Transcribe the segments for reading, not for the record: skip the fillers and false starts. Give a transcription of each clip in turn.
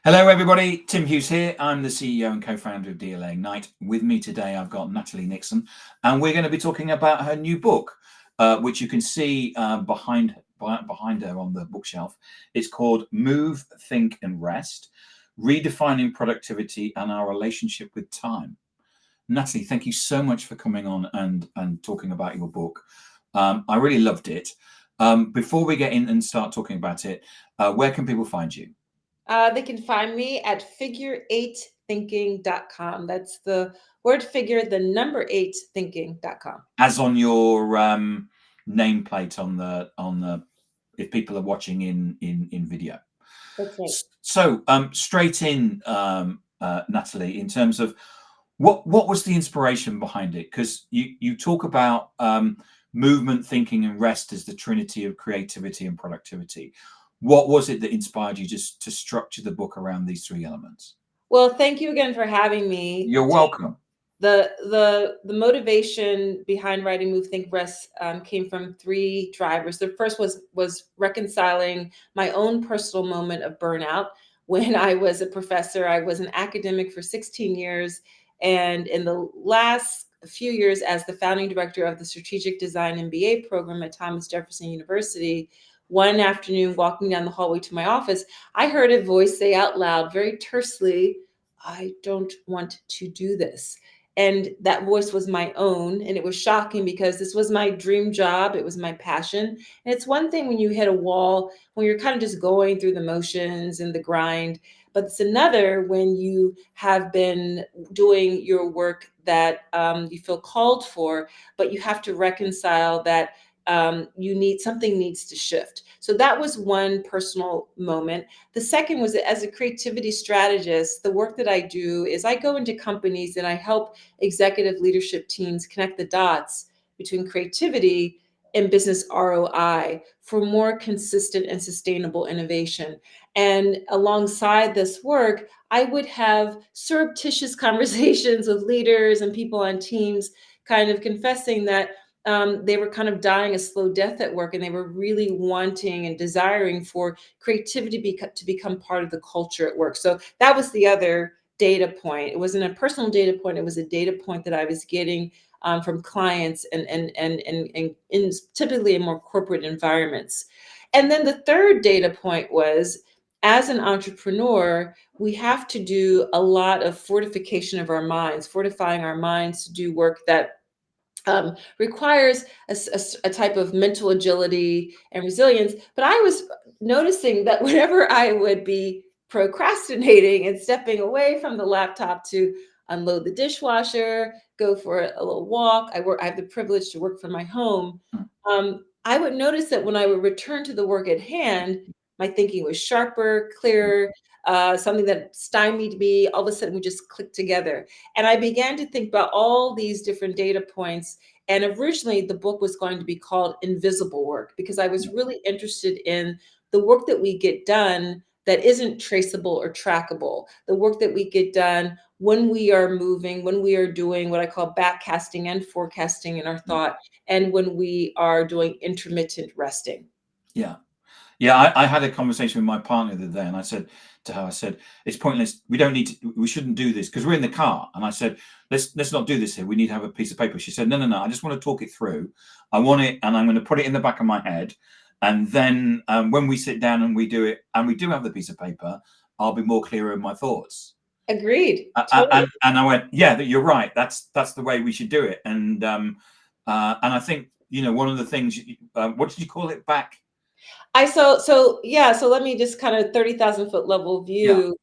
Hello, everybody. Tim Hughes here. I'm the CEO and co-founder of DLA Ignite. With me today, I've got Natalie Nixon, and we're going to be talking about her new book, which you can see behind her on the bookshelf. It's called Move, Think, and Rest: Redefining Productivity and Our Relationship with Time. Natalie, thank you so much for coming on and talking about your book. I really loved it. Before we get in and start talking about it, where can people find you? They can find me at figure8thinking.com. That's the word figure, the number 8thinking.com. As on your nameplate on the if people are watching in video. That's right. So straight in, Natalie, in terms of what was the inspiration behind it? Because you talk about movement, thinking, and rest as the trinity of creativity and productivity. What was it that inspired you just to structure the book around these three elements? Well, thank you again for having me. You're welcome. The motivation behind writing Move, Think, Rest came from three drivers. The first was reconciling my own personal moment of burnout. When I was a professor, I was an academic for 16 years, and in the last few years as the founding director of the Strategic Design MBA program at Thomas Jefferson University, one afternoon walking down the hallway to my office, I heard a voice say out loud, very tersely, "I don't want to do this." And that voice was my own. And it was shocking because this was my dream job. It was my passion. And it's one thing when you hit a wall, when you're kind of just going through the motions and the grind. But it's another when you have been doing your work that you feel called for, but you have to reconcile that something needs to shift. So that was one personal moment. The second was that as a creativity strategist, the work that I do is I go into companies and I help executive leadership teams connect the dots between creativity and business ROI for more consistent and sustainable innovation. And alongside this work, I would have surreptitious conversations with leaders and people on teams, kind of confessing that they were kind of dying a slow death at work, and they were really wanting and desiring for creativity to become part of the culture at work. So that was the other data point. It wasn't a personal data point. It was a data point that I was getting from clients and in typically in more corporate environments. And then the third data point was, as an entrepreneur, we have to do a lot of fortification of our minds, fortifying our minds to do work that requires a type of mental agility and resilience. But I was noticing that whenever I would be procrastinating and stepping away from the laptop to unload the dishwasher, go for a little walk, I have the privilege to work from my home. I would notice that when I would return to the work at hand, my thinking was sharper, clearer. Something that stymied me, all of a sudden we just clicked together. And I began to think about all these different data points. And originally, the book was going to be called Invisible Work because I was really interested in the work that we get done that isn't traceable or trackable, the work that we get done when we are moving, when we are doing what I call backcasting and forecasting in our thought, and when we are doing intermittent resting. Yeah. Yeah, I had a conversation with my partner the other day, and I said to her, I said, it's pointless. We shouldn't do this because we're in the car. And I said, let's not do this here. We need to have a piece of paper. She said, no. I just want to talk it through. I want it, and I'm going to put it in the back of my head. And then when we sit down and we do it, and we do have the piece of paper, I'll be more clearer in my thoughts. Agreed. Totally. And I went, yeah, you're right. That's the way we should do it. And I think, one of the things, what did you call it back? So let me just kind of 30,000 foot level Yeah. view.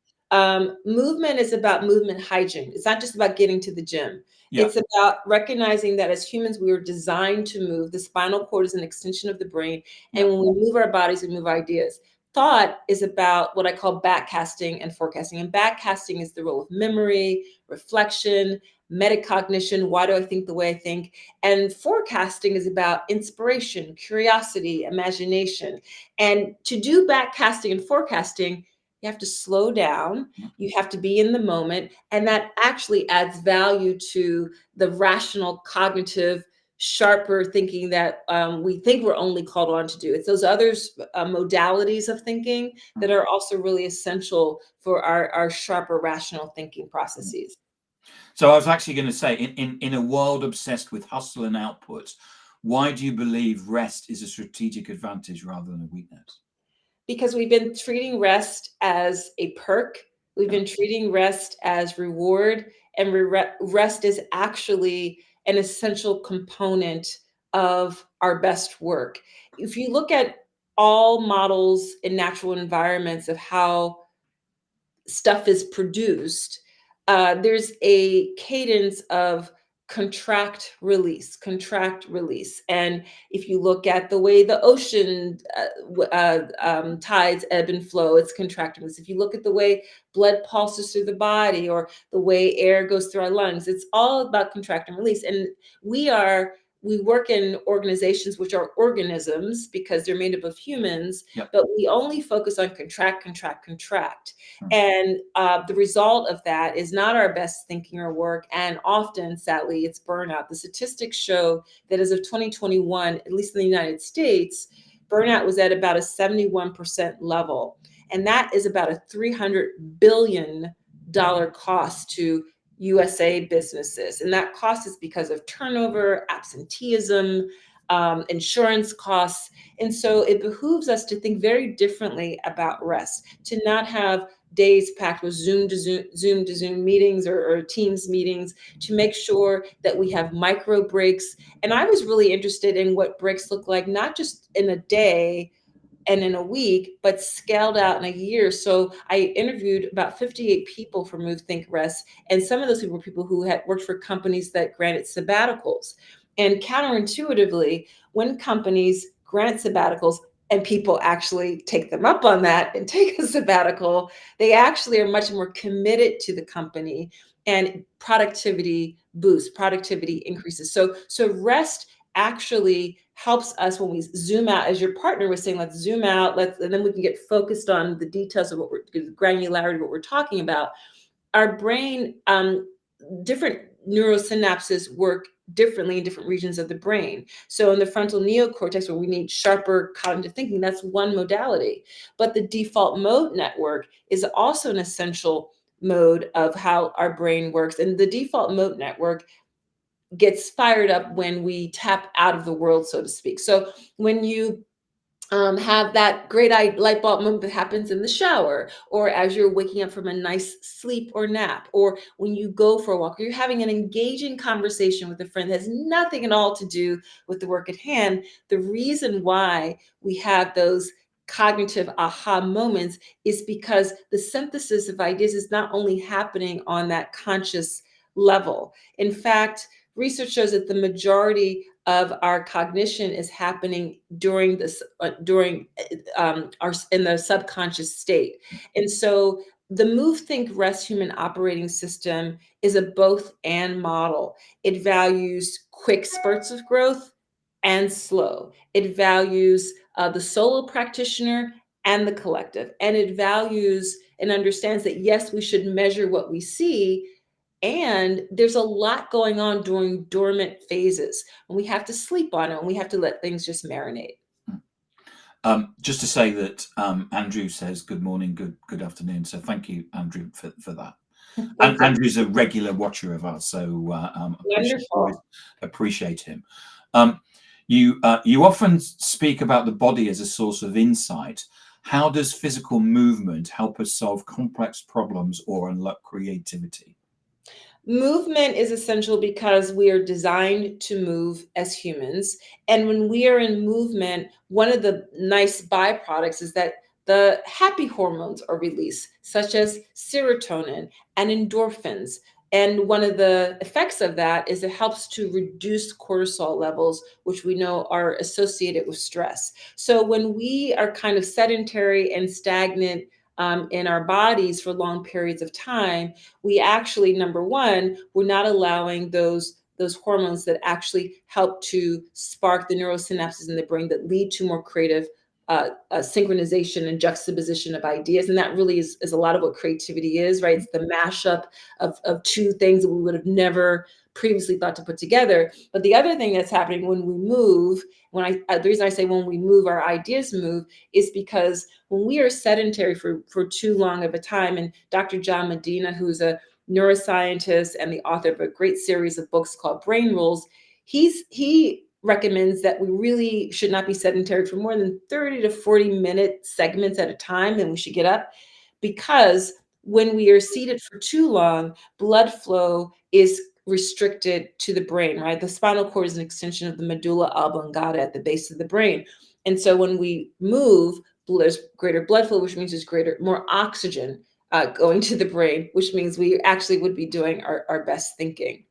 Movement is about movement hygiene. It's not just about getting to the gym. Yeah. It's about recognizing that as humans, we were designed to move. The spinal cord is an extension of the brain. And Yeah. when we move our bodies, we move ideas. Thought is about what I call backcasting and forecasting. And backcasting is the role of memory, reflection, metacognition. Why do I think the way I think? And forecasting is about inspiration, curiosity, imagination. And to do backcasting and forecasting, you have to slow down, you have to be in the moment, and that actually adds value to the rational cognitive sharper thinking that we think we're only called on to do. It's those other modalities of thinking that are also really essential for our sharper rational thinking processes. So I was actually going to say, in a world obsessed with hustle and output, why do you believe rest is a strategic advantage rather than a weakness? Because we've been treating rest as a perk. We've been treating rest as reward, and rest is actually an essential component of our best work. If you look at all models in natural environments of how stuff is produced, there's a cadence of contract release. And if you look at the way the ocean tides ebb and flow, it's contract release. If you look at the way blood pulses through the body or the way air goes through our lungs, it's all about contract and release. And we work in organizations which are organisms because they're made up of humans, Yep. but we only focus on contract. And the result of that is not our best thinking or work. And often, sadly, it's burnout. The statistics show that as of 2021, at least in the United States, burnout was at about a 71% level. And that is about a $300 billion cost to USA businesses. And that cost is because of turnover, absenteeism, insurance costs. And so it behooves us to think very differently about rest, to not have days packed with Zoom to Zoom meetings or Teams meetings, to make sure that we have micro breaks. And I was really interested in what breaks look like, not just in a day and in a week, but scaled out in a year. So I interviewed about 58 people for Move, Think, Rest. And some of those people were people who had worked for companies that granted sabbaticals. And counterintuitively, when companies grant sabbaticals and people actually take them up on that and take a sabbatical, they actually are much more committed to the company, and productivity boosts, productivity increases. So rest actually helps us when we zoom out, as your partner was saying, let's zoom out, and then we can get focused on the details of the granularity of what we're talking about. Our brain, different neurosynapses work differently in different regions of the brain. So in the frontal neocortex, where we need sharper cognitive thinking, that's one modality. But the default mode network is also an essential mode of how our brain works. And the default mode network gets fired up when we tap out of the world, so to speak. So when you have that great light bulb moment that happens in the shower, or as you're waking up from a nice sleep or nap, or when you go for a walk, or you're having an engaging conversation with a friend that has nothing at all to do with the work at hand, the reason why we have those cognitive aha moments is because the synthesis of ideas is not only happening on that conscious level. In fact, research shows that the majority of our cognition is happening during this our in the subconscious state. And so the Move, Think, Rest human operating system is a both and model. It values quick spurts of growth and slow. It values the solo practitioner and the collective. And it values and understands that, yes, we should measure what we see. And there's a lot going on during dormant phases, and we have to sleep on it, and we have to let things just marinate. Just to say that Andrew says good morning, good afternoon. So thank you, Andrew, for that. And Andrew's a regular watcher of us, so appreciate him. You often speak about the body as a source of insight. How does physical movement help us solve complex problems or unlock creativity? Movement is essential because we are designed to move as humans. And when we are in movement, one of the nice byproducts is that the happy hormones are released, such as serotonin and endorphins. And one of the effects of that is it helps to reduce cortisol levels, which we know are associated with stress. So when we are kind of sedentary and stagnant in our bodies for long periods of time, we actually, number one, we're not allowing those hormones that actually help to spark the neurosynapses in the brain that lead to more creative synchronization and juxtaposition of ideas. And that really is a lot of what creativity is, right? It's the mashup of two things that we would have never previously thought to put together. But the other thing that's happening when we move, the reason I say when we move, our ideas move, is because when we are sedentary for too long of a time, and Dr. John Medina, who's a neuroscientist and the author of a great series of books called Brain Rules, he recommends that we really should not be sedentary for more than 30 to 40 minute segments at a time, and we should get up, because when we are seated for too long, blood flow is restricted to the brain, right? The spinal cord is an extension of the medulla oblongata at the base of the brain. And so when we move, there's greater blood flow, which means there's more oxygen going to the brain, which means we actually would be doing our best thinking.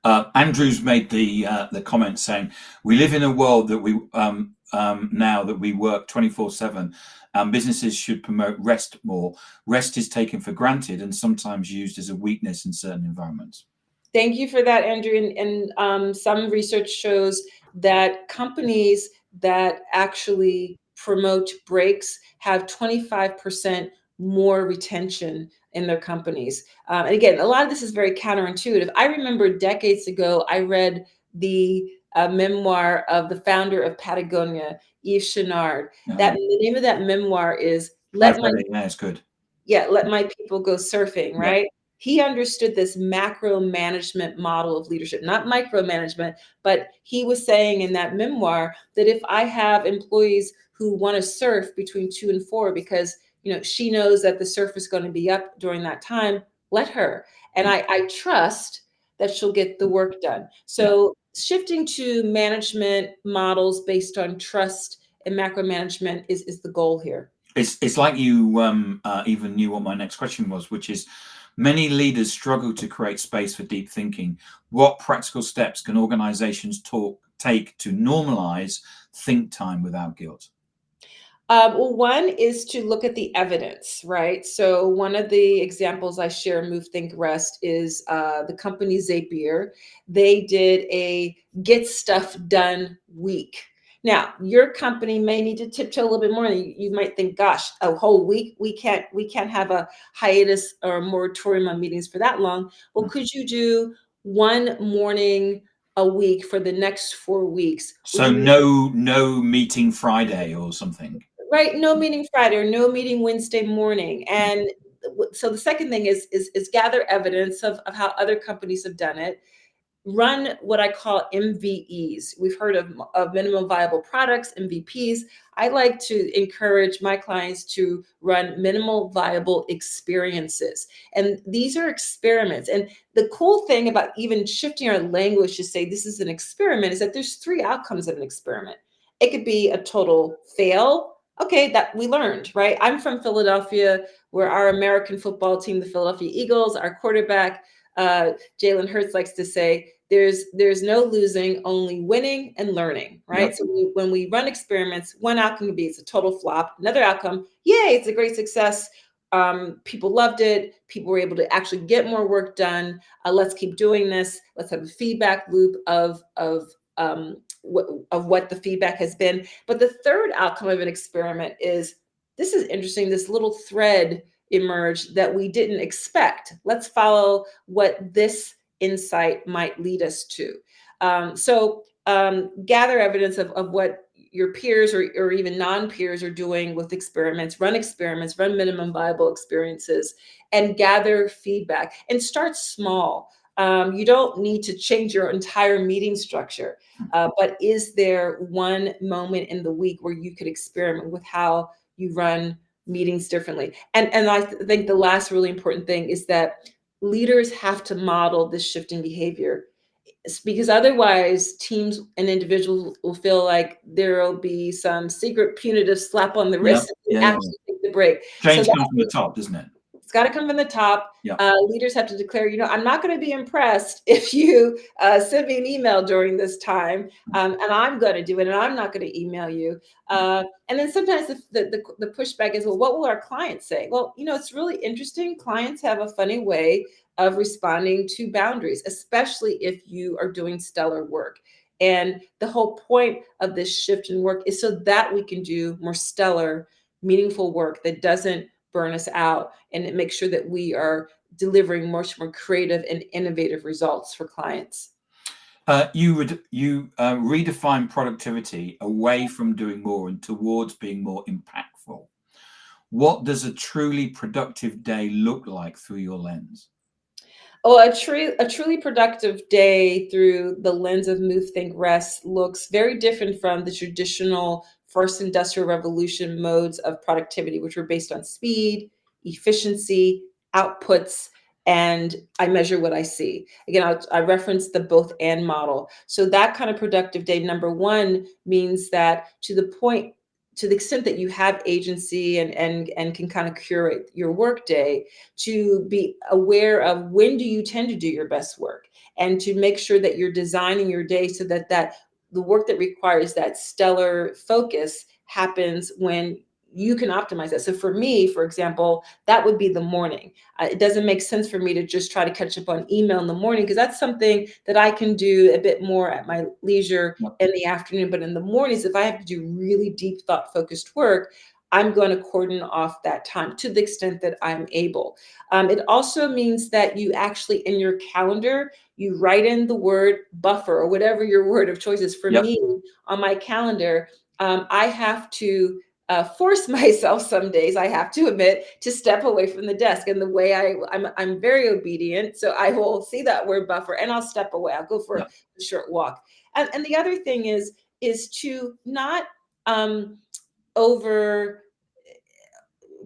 Andrew's made the comment saying, we live in a world that we now that we work 24/7, and businesses should promote rest more. Rest is taken for granted and sometimes used as a weakness in certain environments. Thank you for that, Andrew. And some research shows that companies that actually promote breaks have 25% more retention in their companies. And again, a lot of this is very counterintuitive. I remember decades ago, I read the memoir of the founder of Patagonia, Yves Chenard. The name of that memoir is it's good. Let my people go surfing, right? Yeah. He understood this macro management model of leadership, not micromanagement, but he was saying in that memoir that if I have employees who want to surf between 2 and 4 because she knows that the surf is going to be up during that time, let her. And I trust that she'll get the work done. So shifting to management models based on trust and macro management is the goal here. It's like you even knew what my next question was, which is, many leaders struggle to create space for deep thinking. What practical steps can organizations take to normalize think time without guilt? Well, one is to look at the evidence, right? So one of the examples I share in Move, Think, Rest is the company Zapier. They did a get stuff done week. Now, your company may need to tiptoe a little bit more. You might think, gosh, a whole week, we can't have a hiatus or a moratorium on meetings for that long. Well, could you do one morning a week for the next 4 weeks? So no meeting Friday or something. Right, no meeting Friday or no meeting Wednesday morning. And so the second thing is gather evidence of how other companies have done it. Run what I call MVEs. We've heard of minimum viable products, MVPs. I like to encourage my clients to run minimal viable experiences. And these are experiments. And the cool thing about even shifting our language to say this is an experiment is that there's 3 outcomes of an experiment. It could be a total fail. Okay, that we learned, right? I'm from Philadelphia, where our American football team, the Philadelphia Eagles, our quarterback, Jalen Hurts, likes to say, there's no losing, only winning and learning, right? Yep. So when we run experiments, one outcome could be it's a total flop. Another outcome, yay, it's a great success. People loved it. People were able to actually get more work done. Let's keep doing this. Let's have a feedback loop of what the feedback has been. But the third outcome of an experiment is, this is interesting, this little thread emerged that we didn't expect. Let's follow what this insight might lead us to. Gather evidence of what your peers or even non-peers are doing with experiments, run minimum viable experiences, and gather feedback, and start small. You don't need to change your entire meeting structure, but is there one moment in the week where you could experiment with how you run meetings differently? And I think the last really important thing is that leaders have to model this shifting behavior, because otherwise teams and individuals will feel like there will be some secret punitive slap on the wrist and actually take the break. Change comes from the top, doesn't it? It's got to come from the top. Leaders have to declare, I'm not going to be impressed if you send me an email during this time, and I'm going to do it, and I'm not going to email you. And then sometimes the pushback is, well, what will our clients say? Well, it's really interesting. Clients have a funny way of responding to boundaries, especially if you are doing stellar work. And the whole point of this shift in work is so that we can do more stellar, meaningful work that doesn't burn us out, and it makes sure that we are delivering much more creative and innovative results for clients. You redefine productivity away from doing more and towards being more impactful. What does a truly productive day look like through your lens? Oh, a truly productive day through the lens of move, think, rest looks very different from the traditional first industrial revolution modes of productivity, which were based on speed, efficiency, outputs, and I measure what I see. Again, I reference the both and model. So that kind of productive day, number one, means that to the extent that you have agency and can kind of curate your work day, to be aware of when do you tend to do your best work, and to make sure that you're designing your day so that the work that requires that stellar focus happens when you can optimize that. So for me, for example, that would be the morning. It doesn't make sense for me to just try to catch up on email in the morning, because that's something that I can do a bit more at my leisure Yep. in the afternoon. But in the mornings, if I have to do really deep thought focused work, I'm going to cordon off that time to the extent that I'm able. It also means that you actually, in your calendar, you write in the word buffer or whatever your word of choice is. For Yep. me, on my calendar, I have to force myself some days, I have to admit, to step away from the desk. And the way I'm very obedient, so I will see that word buffer and I'll step away. I'll go for Yep. a short walk. And the other thing is to not over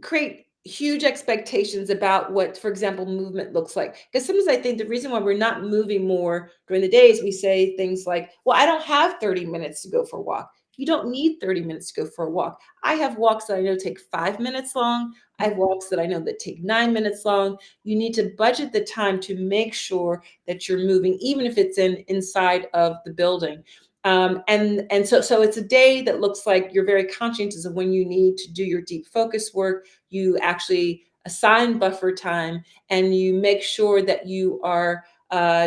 create huge expectations about what, for example, movement looks like. Because sometimes I think the reason why we're not moving more during the day is we say things like, well, I don't have 30 minutes to go for a walk. You don't need 30 minutes to go for a walk. I have walks that I know take 5 minutes long. I have walks that I know that take 9 minutes long. You need to budget the time to make sure that you're moving, even if it's inside of the building. And so it's a day that looks like you're very conscientious of when you need to do your deep focus work. You actually assign buffer time, and you make sure that you are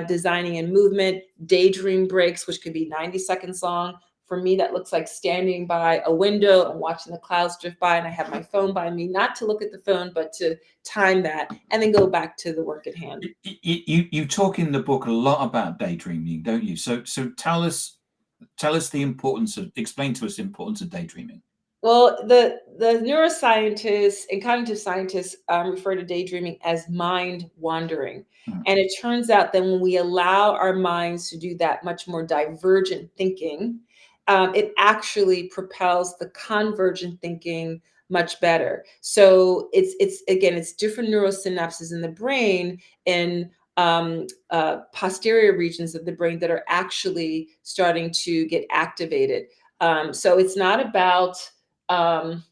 designing in movement, daydream breaks, which could be 90 seconds long. For me, that looks like standing by a window and watching the clouds drift by, and I have my phone by me, not to look at the phone, but to time that, and then go back to the work at hand. You talk in the book a lot about daydreaming, don't you? So tell us the importance of explain to us the importance of daydreaming. Well, the neuroscientists and cognitive scientists refer to daydreaming as mind wandering. Mm. And it turns out that when we allow our minds to do that much more divergent thinking, it actually propels the convergent thinking much better. So it's again, it's different neurosynapses in the brain and posterior regions of the brain that are actually starting to get activated. So it's not about um,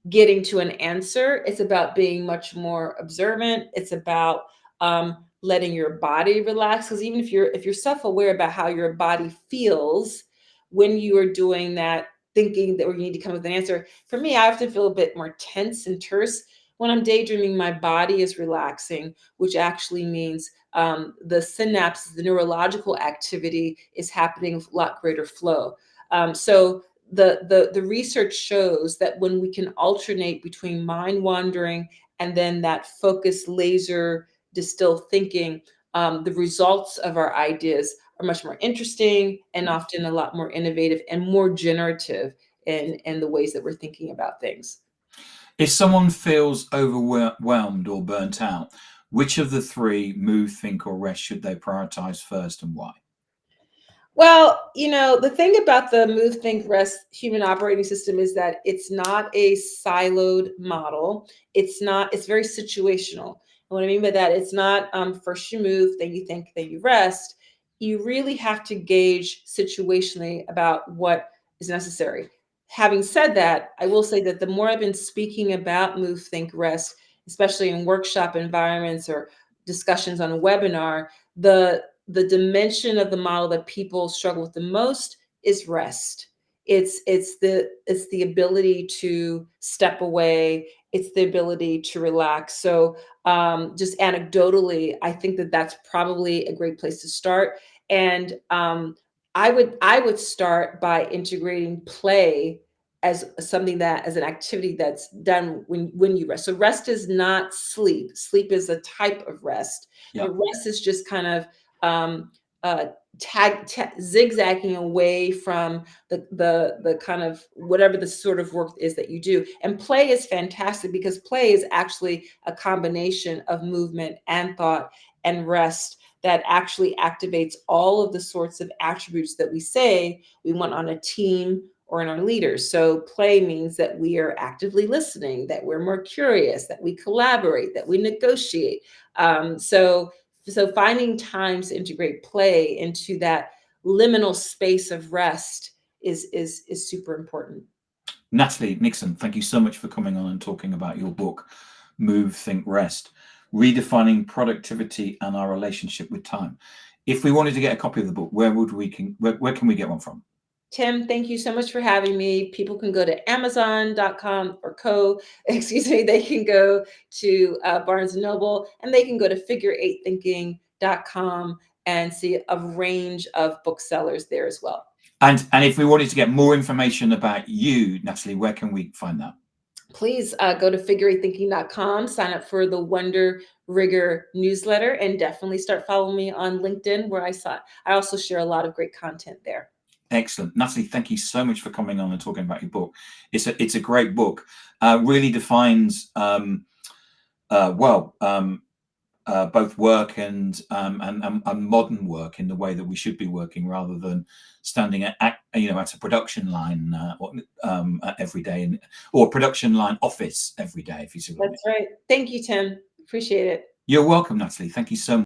getting to an answer. It's about being much more observant. It's about letting your body relax. Because even if you're self-aware about how your body feels when you are doing that thinking that where you need to come with an answer. For me, I often feel a bit more tense and terse. When I'm daydreaming, my body is relaxing, which actually means the synapses, the neurological activity is happening with a lot greater flow. So the research shows that when we can alternate between mind wandering and then that focused laser distilled thinking, the results of our ideas are much more interesting and often a lot more innovative and more generative in the ways that we're thinking about things. If someone feels overwhelmed or burnt out, which of the three move, think, or rest should they prioritize first, and why? Well, the thing about the move, think, rest human operating system is that it's not a siloed model. It's very situational. And what I mean by that, it's not first you move, then you think, then you rest. You really have to gauge situationally about what is necessary. Having said that, I will say that the more I've been speaking about move, think, rest, especially in workshop environments or discussions on a webinar, the dimension of the model that people struggle with the most is rest. It's the ability to step away. It's the ability to relax. So just anecdotally, I think that that's probably a great place to start. And I would start by integrating play as something that as an activity that's done when you rest. So rest is not sleep. Sleep is a type of rest, Yeah. but rest is just kind of um, uh, zigzagging away from the kind of whatever the sort of work is that you do. And play is fantastic because play is actually a combination of movement and thought and rest that actually activates all of the sorts of attributes that we say we want on a team or in our leaders. So play means that we are actively listening, that we're more curious, that we collaborate, that we negotiate. So finding times to integrate play into that liminal space of rest is super important. Natalie Nixon, thank you so much for coming on and talking about your book, Move, Think, Rest, Redefining Productivity and Our Relationship with Time. If we wanted to get a copy of the book, where can we get one from? Tim, thank you so much for having me. People can go to Amazon.com or excuse me, they can go to Barnes & Noble, and they can go to figure8thinking.com and see a range of booksellers there as well. And if we wanted to get more information about you, Natalie, where can we find that? Please go to figure8thinking.com, sign up for the WonderRigor newsletter, and definitely start following me on LinkedIn, where I also share a lot of great content there. Excellent. Natalie, thank you so much for coming on and talking about your book. It's a great book. Really defines both work and modern work in the way that we should be working, rather than standing at a production line every day, or a production line office every day, if you see what I mean. That's right. Thank you, Tim. Appreciate it. You're welcome, Natalie. Thank you so much.